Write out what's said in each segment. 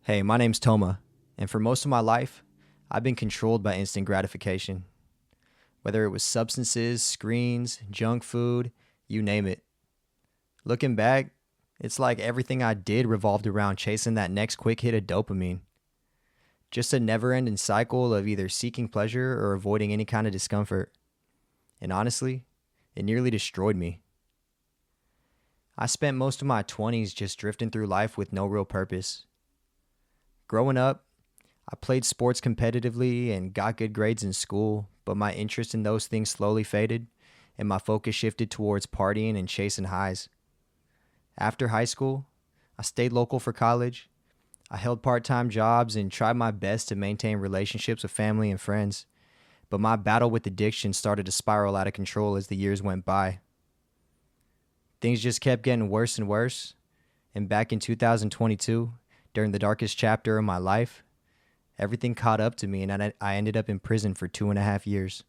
Hey, my name's Toma, and for most of my life, I've been controlled by instant gratification. Whether it was substances, screens, junk food, you name it. Looking back, it's like everything I did revolved around chasing that next quick hit of dopamine. Just a never ending cycle of either seeking pleasure or avoiding any kind of discomfort. And honestly, it nearly destroyed me. I spent most of my 20s just drifting through life with no real purpose. Growing up, I played sports competitively and got good grades in school, but my interest in those things slowly faded and my focus shifted towards partying and chasing highs. After high school, I stayed local for college. I held part time jobs and tried my best to maintain relationships with family and friends, but my battle with addiction started to spiral out of control as the years went by. Things just kept getting worse and worse, and back in 2022, during the darkest chapter of my life, everything caught up to me and I ended up in prison for 2.5 years.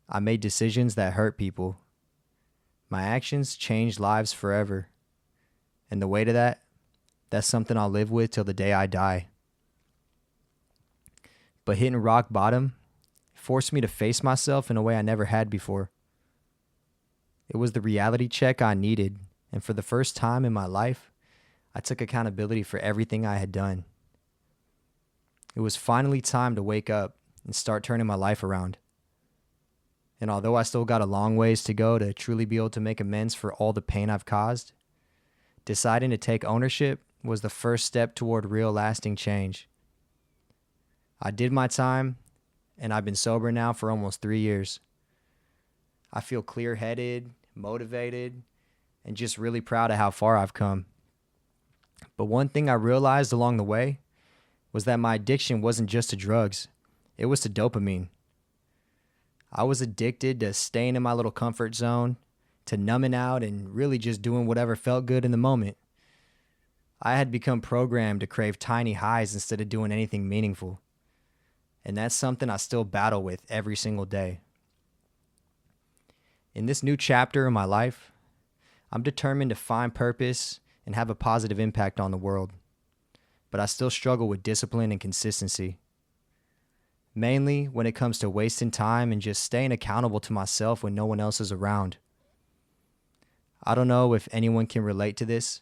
I made decisions that hurt people. My actions changed lives forever. And the weight of that's something I'll live with till the day I die. But hitting rock bottom forced me to face myself in a way I never had before. It was the reality check I needed, and for the first time in my life, I took accountability for everything I had done. It was finally time to wake up and start turning my life around. And although I still got a long ways to go to truly be able to make amends for all the pain I've caused, deciding to take ownership was the first step toward real lasting change. I did my time, and I've been sober now for almost 3 years. I feel clear-headed, motivated, and just really proud of how far I've come. But one thing I realized along the way was that my addiction wasn't just to drugs, it was to dopamine. I was addicted to staying in my little comfort zone, to numbing out and really just doing whatever felt good in the moment. I had become programmed to crave tiny highs instead of doing anything meaningful. And that's something I still battle with every single day. In this new chapter of my life, I'm determined to find purpose and have a positive impact on the world. But I still struggle with discipline and consistency. Mainly when it comes to wasting time and just staying accountable to myself when no one else is around. I don't know if anyone can relate to this,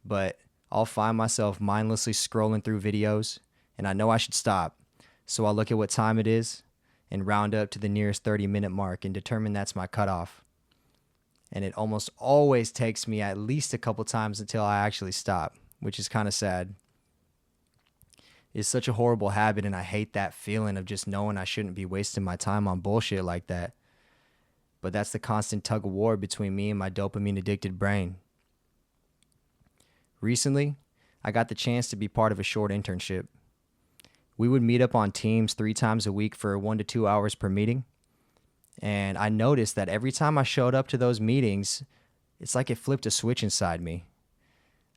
but I'll find myself mindlessly scrolling through videos, and I know I should stop. So I'll look at what time it is and round up to the nearest 30-minute mark and determine that's my cutoff. And it almost always takes me at least a couple times until I actually stop, which is kind of sad. It's such a horrible habit, and I hate that feeling of just knowing I shouldn't be wasting my time on bullshit like that. But that's the constant tug of war between me and my dopamine-addicted brain. Recently, I got the chance to be part of a short internship. We would meet up on Teams 3 times a week for 1 to 2 hours per meeting. And I noticed that every time I showed up to those meetings, it's like it flipped a switch inside me.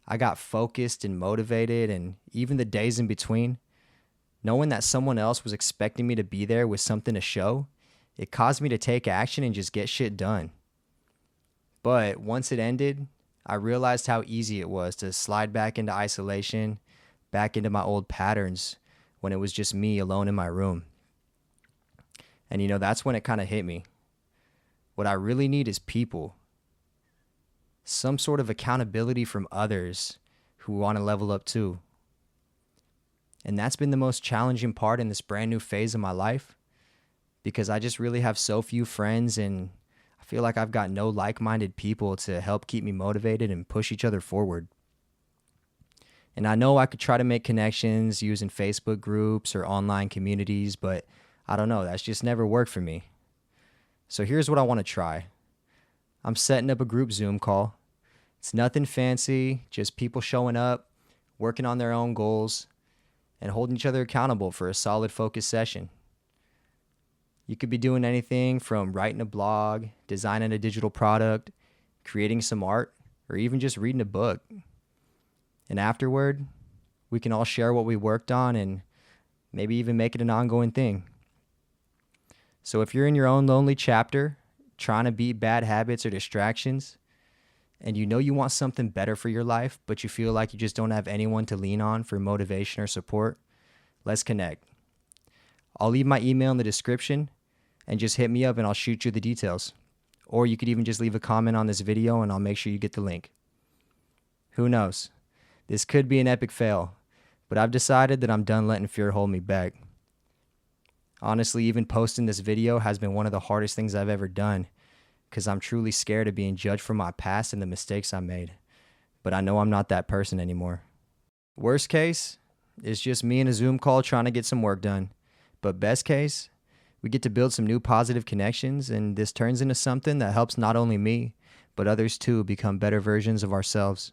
I got focused and motivated, and even the days in between, knowing that someone else was expecting me to be there with something to show, it caused me to take action and just get shit done. But once it ended, I realized how easy it was to slide back into isolation, back into my old patterns when it was just me alone in my room. And that's when it kind of hit me. What I really need is people. Some sort of accountability from others who want to level up too. And that's been the most challenging part in this brand new phase of my life, because I just really have so few friends, and I feel like I've got no like-minded people to help keep me motivated and push each other forward. And I know I could try to make connections using Facebook groups or online communities, but I don't know, that's just never worked for me. So here's what I want to try. I'm setting up a group Zoom call. It's nothing fancy, just people showing up, working on their own goals, and holding each other accountable for a solid focused session. You could be doing anything from writing a blog, designing a digital product, creating some art, or even just reading a book. And afterward, we can all share what we worked on and maybe even make it an ongoing thing. So if you're in your own lonely chapter, trying to beat bad habits or distractions, and you know you want something better for your life, but you feel like you just don't have anyone to lean on for motivation or support, let's connect. I'll leave my email in the description and just hit me up and I'll shoot you the details. Or you could even just leave a comment on this video and I'll make sure you get the link. Who knows? This could be an epic fail, but I've decided that I'm done letting fear hold me back. Honestly, even posting this video has been one of the hardest things I've ever done because I'm truly scared of being judged for my past and the mistakes I made. But I know I'm not that person anymore. Worst case, it's just me in a Zoom call trying to get some work done. But best case, we get to build some new positive connections, and this turns into something that helps not only me, but others too become better versions of ourselves.